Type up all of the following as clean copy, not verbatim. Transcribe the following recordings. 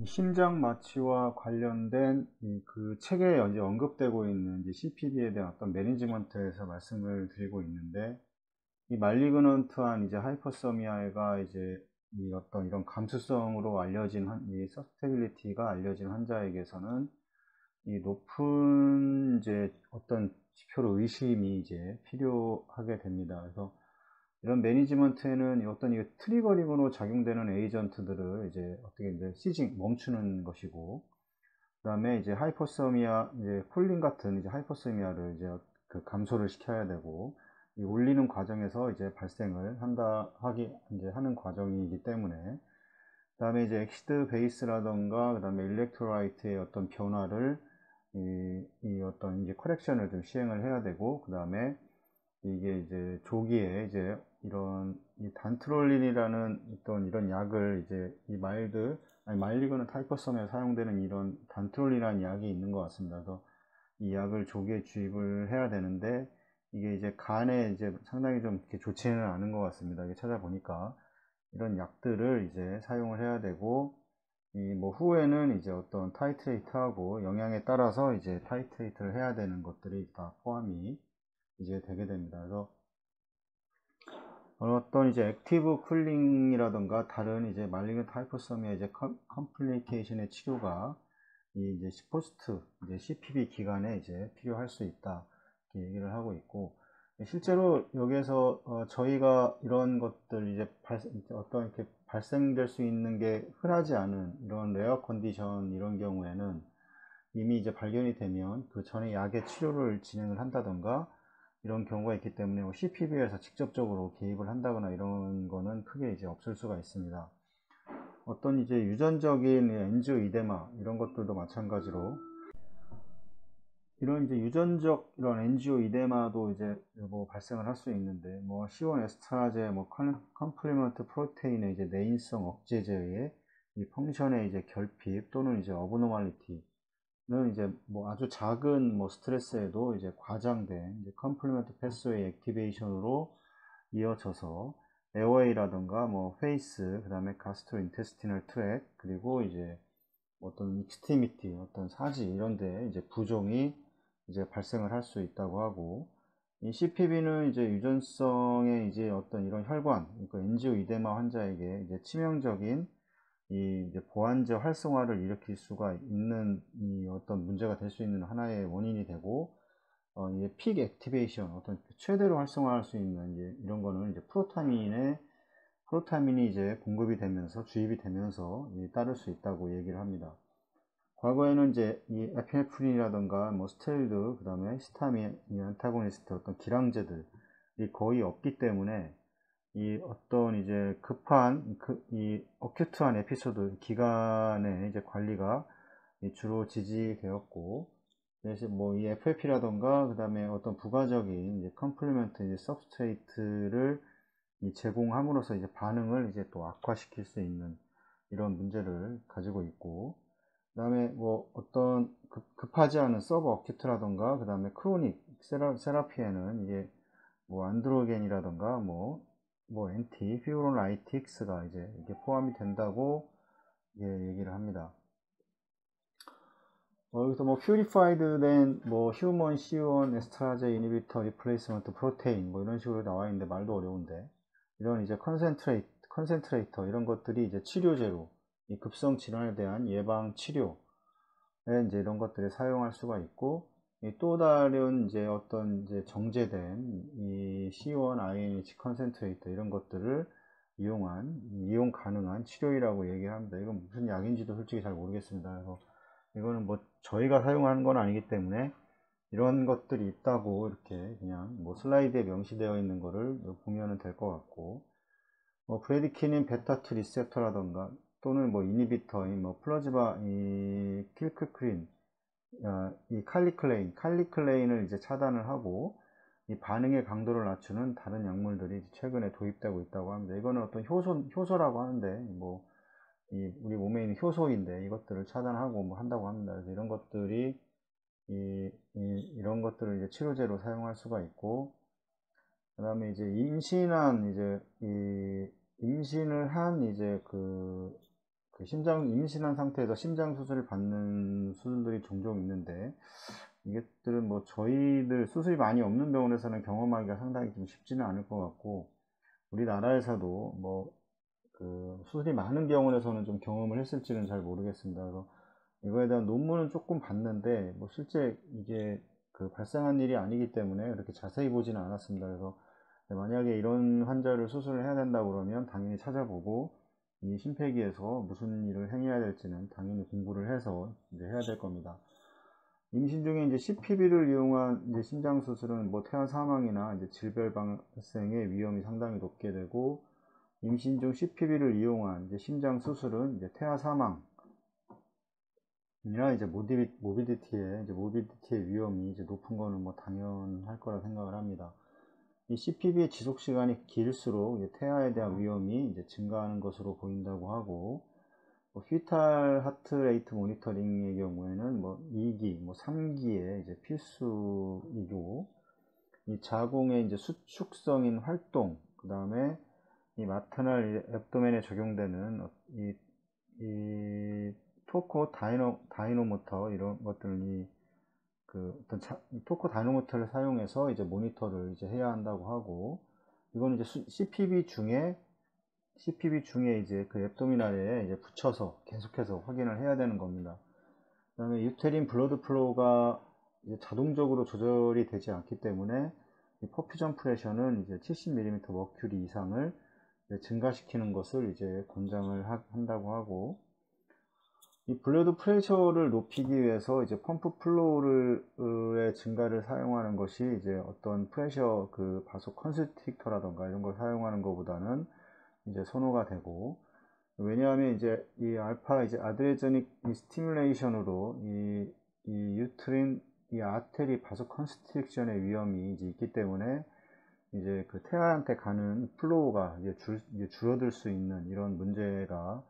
심장 마취와 관련된 그 책에 이제 언급되고 있는 이제 CPB에 대한 어떤 매니지먼트에서 말씀을 드리고 있는데, 이 말리그넌트한 이제 하이퍼서미아가 이제 이 어떤 이런 감수성으로 알려진 이 서스테빌리티가 알려진 환자에게서는 이 높은 이제 어떤 지표로 의심이 이제 필요하게 됩니다. 그래서 이런 매니지먼트에는 어떤 이 트리거링으로 작용되는 에이전트들을 이제 어떻게 이제 시징 멈추는 것이고, 그다음에 이제 하이퍼서미아 이제 콜린 같은 이제 하이퍼서미아를 이제 그 감소를 시켜야 되고, 이 올리는 과정에서 이제 발생을 이제 하는 과정이기 때문에, 그다음에 이제 엑시드 베이스라던가 그다음에 일렉트로라이트의 어떤 변화를 이 어떤 이제 커렉션을 좀 시행을 해야 되고, 그다음에 이게 이제 조기에 이제 이런 이 단트롤린이라는 어떤 이런 약을 이제 이 말리그는 타이퍼섬에 사용되는 이런 단트롤린이라는 약이 있는 것 같습니다. 그래서 이 약을 조기에 주입을 해야 되는데, 이게 이제 간에 이제 상당히 좀 이렇게 좋지는 않은 것 같습니다. 이게 찾아보니까 이런 약들을 이제 사용을 해야 되고, 이 뭐 후에는 이제 어떤 타이트레이트하고 영양에 따라서 이제 타이트레이트를 해야 되는 것들이 다 포함이 이제 되게 됩니다. 그래서 어떤 이제 액티브 쿨링이라던가 다른 이제 말리그넌트 하이퍼서미아 이제 컴플리케이션의 치료가 이 이제 포스트 이제 CPB 기간에 이제 필요할 수 있다, 이렇게 얘기를 하고 있고, 실제로 여기에서 저희가 이런 것들 이제 어떤 이렇게 발생될 수 있는 게 흔하지 않은 이런 레어 컨디션 이런 경우에는 이미 이제 발견이 되면 그 전에 약의 치료를 진행을 한다던가 이런 경우가 있기 때문에 CPB에서 직접적으로 개입을 한다거나 이런 거는 크게 이제 없을 수가 있습니다. 어떤 이제 유전적인 엔지오이데마 이런 것들도 마찬가지로 이런 이제 유전적 이런 엔지오이데마도 이제 뭐 발생을 할 수 있는데, 뭐 C1 에스트라제 뭐 컴플리먼트 프로테인의 이제 내인성 억제제의 이 펑션의 이제 결핍 또는 이제 어브노멀리티 는 이제 뭐 아주 작은 뭐 스트레스에도 이제 과장된 이제 컴플리먼트 패스웨이 액티베이션으로 이어져서 에어웨이라던가 뭐 페이스, 그 다음에 가스트로 인테스티널 트랙, 그리고 이제 어떤 익스트리미티, 어떤 사지 이런 데 이제 부종이 이제 발생을 할 수 있다고 하고, 이 CPB는 이제 유전성의 이제 어떤 이런 혈관, 그러니까 엔지오이데마 환자에게 이제 치명적인 이 이제 보완제 활성화를 일으킬 수가 있는 이 어떤 문제가 될 수 있는 하나의 원인이 되고, 이제 픽 액티베이션 어떤 최대로 활성화할 수 있는 이제 이런 거는 이제 프로타민이 이제 공급이 되면서 주입이 되면서 따를 수 있다고 얘기를 합니다. 과거에는 이제 이 에피네프린이라던가 뭐 스테로이드, 그 다음에 히스타민, 이 안타고니스트 어떤 기량제들이 거의 없기 때문에 이 어떤 이제 급한 이 어큐트한 에피소드 기간의 이제 관리가 주로 지지되었고, 그래서 뭐 이 FFP라던가 그 다음에 어떤 부가적인 이제 컴플리먼트 이제 서브스트레이트를 제공함으로써 이제 반응을 이제 또 악화시킬 수 있는 이런 문제를 가지고 있고, 그 다음에 뭐 어떤 급하지 않은 서브 어큐트라던가 그 다음에 크로닉 세라피에는 이게 뭐 안드로겐이라던가 뭐 엔티 피브로라이틱스가 이제 이게 포함이 된다고 얘기를 합니다. 여기서 뭐 퓨리파이드 된 뭐 휴먼 C1 에스트라제 이니비터 리플레이스먼트 프로테인 뭐 이런 식으로 나와 있는데 말도 어려운데, 이런 이제 컨센트레이터 이런 것들이 이제 치료제로 이 급성 질환에 대한 예방 치료에 이제 이런 것들을 사용할 수가 있고, 또 다른 이제 어떤 이제 정제된 이 C1 INH 컨센트레이터 이런 것들을 이용 가능한 치료이라고 얘기를 합니다. 이건 무슨 약인지도 솔직히 잘 모르겠습니다. 그래서 이거는 뭐 저희가 사용하는 건 아니기 때문에 이런 것들이 있다고 이렇게 그냥 뭐 슬라이드에 명시되어 있는 거를 보면 될 것 같고, 뭐 브레디키닌 베타2 리셉터라던가 또는 뭐 이니비터인 뭐 플라즈마 이 킬크크린, 이 칼리클레인을 이제 차단을 하고 이 반응의 강도를 낮추는 다른 약물들이 최근에 도입되고 있다고 합니다. 이거는 어떤 효소라고 하는데, 뭐 우리 몸에 있는 효소인데 이것들을 차단하고 뭐 한다고 합니다. 그래서 이런 것들이 이런 것들을 이제 치료제로 사용할 수가 있고, 그 다음에 이제 임신을 한 이제 그 임신한 상태에서 심장 수술을 받는 수술들이 종종 있는데, 이것들은 뭐 저희들 수술이 많이 없는 병원에서는 경험하기가 상당히 좀 쉽지는 않을 것 같고, 우리나라에서도 뭐 그 수술이 많은 병원에서는 좀 경험을 했을지는 잘 모르겠습니다. 그래서 이거에 대한 논문은 조금 봤는데, 뭐 실제 이게 그 발생한 일이 아니기 때문에 그렇게 자세히 보지는 않았습니다. 그래서 만약에 이런 환자를 수술을 해야 된다 그러면 당연히 찾아보고, 이 심폐기에서 무슨 일을 행해야 될지는 당연히 공부를 해서 이제 해야 될 겁니다. 임신 중에 이제 CPB를 이용한 이제 심장 수술은 뭐 태아 사망이나 이제 질병 발생의 위험이 상당히 높게 되고, 임신 중 CPB를 이용한 이제 심장 수술은 이제 태아 사망이나 이제 모비디티의 위험이 이제 높은 거는 뭐 당연할 거라 생각을 합니다. 이 CPB의 지속 시간이 길수록 태아에 대한 위험이 이제 증가하는 것으로 보인다고 하고, 뭐 피탈 하트 레이트 모니터링의 경우에는 뭐 2기, 뭐 3기에 이제 필수이고, 이 자궁의 이제 수축성인 활동, 그 다음에 이 마터널 앱도멘에 적용되는 이 토코 다이노모터 이런 것들이 그 어떤 토코 다이노모터를 사용해서 이제 모니터를 이제 해야 한다고 하고, 이거는 이제 CPB 중에 이제 그 앱도미널에 이제 붙여서 계속해서 확인을 해야 되는 겁니다. 그 다음에 유테린 블러드 플로우가 이제 자동적으로 조절이 되지 않기 때문에 이 퍼퓨전 프레셔는 이제 70mm 머큐리 이상을 증가시키는 것을 이제 권장을 한다고 하고, 이 블러드 프레셔를 높이기 위해서 이제 펌프 플로우의 증가를 사용하는 것이 이제 어떤 프레셔 그 바소 컨스트릭터라던가 이런 걸 사용하는 것보다는 이제 선호가 되고, 왜냐하면 이제 이 알파 이제 아드레제닉 스티뮬레이션으로 이 유트린 이 아테리 바소 컨스트릭션의 위험이 이제 있기 때문에 이제 그 태아한테 가는 플로우가 이제 줄어들 수 있는 이런 문제가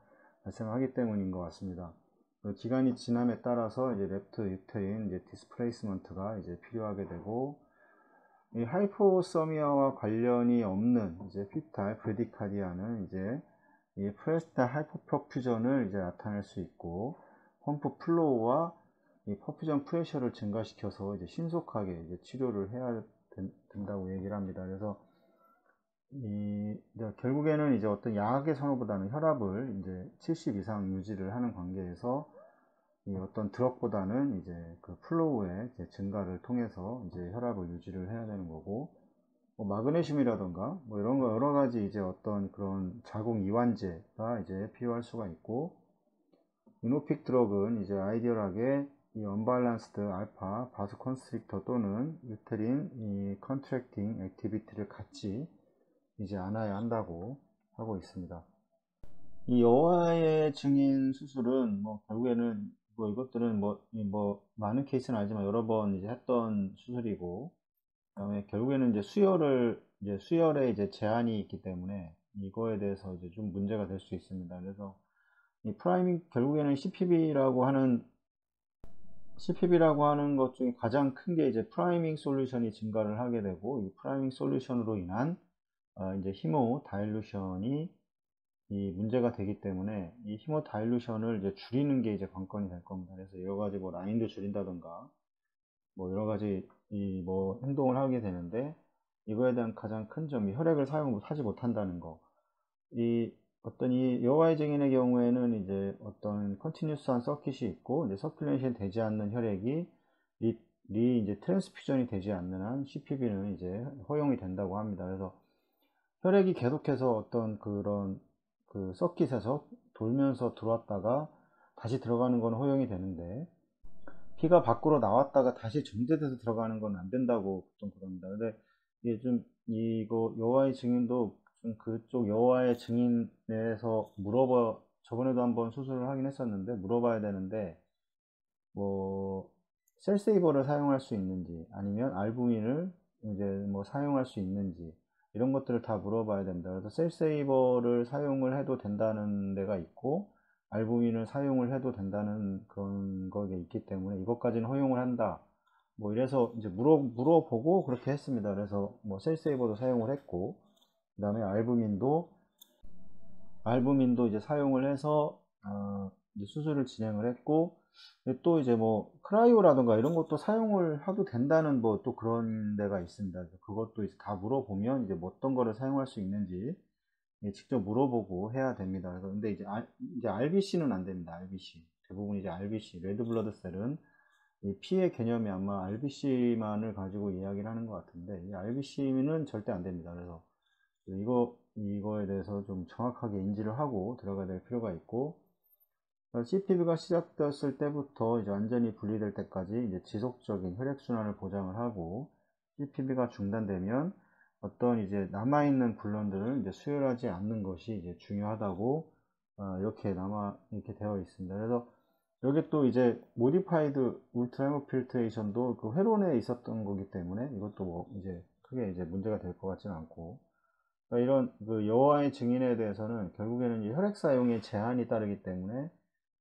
발생하기 때문인 것 같습니다. 기간이 지남에 따라서 이제 랩트 유테린 이제 디스플레이스먼트가 이제 필요하게 되고, 이 하이포서미아와 관련이 없는 이제 피탈 브레디카디아는 이제 이 프레스타 하이포퍼퓨전을 이제 나타낼 수 있고, 펌프 플로우와 이 퍼퓨전 프레셔를 증가시켜서 이제 신속하게 이제 치료를 해야 된다고 얘기를 합니다. 그래서 결국에는 이제 어떤 약의 선호보다는 혈압을 이제 70 이상 유지를 하는 관계에서 이 어떤 드럭보다는 이제 그 플로우의 이제 증가를 통해서 이제 혈압을 유지를 해야 되는 거고, 뭐 마그네슘이라던가 뭐 이런 거 여러 가지 이제 어떤 그런 자궁 이완제가 이제 필요할 수가 있고, 이노픽 드럭은 이제 아이디얼하게 이 언밸런스드 알파 바소 컨스트릭터 또는 유테린 이 컨트랙팅 액티비티를 같이 이제 안아야 한다고 하고 있습니다. 이 여와의 증인 수술은 뭐 결국에는 뭐 이것들은 뭐 많은 케이스는 아니지만 여러 번 이제 했던 수술이고, 그다음에 결국에는 이제 수혈에 이제 제한이 있기 때문에 이거에 대해서 이제 좀 문제가 될 수 있습니다. 그래서 이 프라이밍 결국에는 CPB라고 하는 것 중에 가장 큰 게 이제 프라이밍 솔루션이 증가를 하게 되고, 이 프라이밍 솔루션으로 인한 이제 히모 다일루션이 이 문제가 되기 때문에 이 히모 다일루션을 이제 줄이는 게 이제 관건이 될 겁니다. 그래서 여러 가지 뭐 라인도 줄인다던가 뭐 여러 가지 이 뭐 행동을 하게 되는데, 이거에 대한 가장 큰 점이 혈액을 사용하지 못한다는 거. 이 어떤 이 여와의 증인의 경우에는 이제 어떤 컨티뉴스한 서킷이 있고, 이제 서큘레이션 되지 않는 혈액이 이제 트랜스퓨전이 되지 않는 한 CPB는 이제 허용이 된다고 합니다. 그래서 혈액이 계속해서 어떤 그런 그 서킷에서 돌면서 들어왔다가 다시 들어가는 건 허용이 되는데, 피가 밖으로 나왔다가 다시 정제돼서 들어가는 건 안 된다고 보통 그럽니다. 근데 이게 좀 이거 여호와의 증인도 좀 그쪽 여호와의 증인에서 저번에도 한번 수술을 하긴 했었는데 물어봐야 되는데, 뭐 셀세이버를 사용할 수 있는지 아니면 알부민을 이제 뭐 사용할 수 있는지 이런 것들을 다 물어봐야 됩니다. 그래서 셀세이버를 사용을 해도 된다는 데가 있고, 알부민을 사용을 해도 된다는 그런 거가 있기 때문에 이것까지는 허용을 한다. 뭐 이래서 이제 물어보고 그렇게 했습니다. 그래서 뭐 셀세이버도 사용을 했고, 그 다음에 알부민도 이제 사용을 해서 이제 수술을 진행을 했고, 또 이제 뭐 크라이오라든가 이런 것도 사용을 해도 된다는 뭐 또 그런 데가 있습니다. 그것도 이제 다 물어보면 이제 뭐 어떤 거를 사용할 수 있는지 직접 물어보고 해야 됩니다. 그래서 근데 이제 RBC는 안 됩니다. RBC 대부분 이제 RBC 레드 블러드 셀은 이 피의 개념이 아마 RBC만을 가지고 이야기를 하는 것 같은데, 이 RBC는 절대 안 됩니다. 그래서 이거에 대해서 좀 정확하게 인지를 하고 들어가야 될 필요가 있고, CPV가 시작되었을 때부터 이제 완전히 분리될 때까지 이제 지속적인 혈액순환을 보장을 하고, CPV가 중단되면 어떤 이제 남아있는 불런들을 이제 수혈하지 않는 것이 이제 중요하다고 이렇게 되어 있습니다. 그래서 여기 또 이제 모디파이드 울트라 헤모필트레이션도 그 회론에 있었던 거기 때문에 이것도 뭐 이제 크게 이제 문제가 될 것 같지는 않고, 그러니까 이런 그 여호와의 증인에 대해서는 결국에는 이 혈액 사용에 제한이 따르기 때문에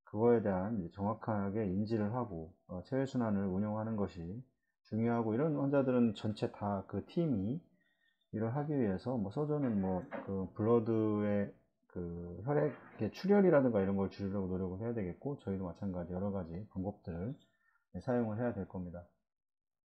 그거에 대한 정확하게 인지를 하고 체외순환을 운영하는 것이 중요하고, 이런 환자들은 전체 다 그 팀이 일을 하기 위해서 뭐 서전은 뭐 그 블러드의 그 혈액의 출혈이라든가 이런 걸 줄이려고 노력을 해야 되겠고, 저희도 마찬가지 여러 가지 방법들을 사용을 해야 될 겁니다.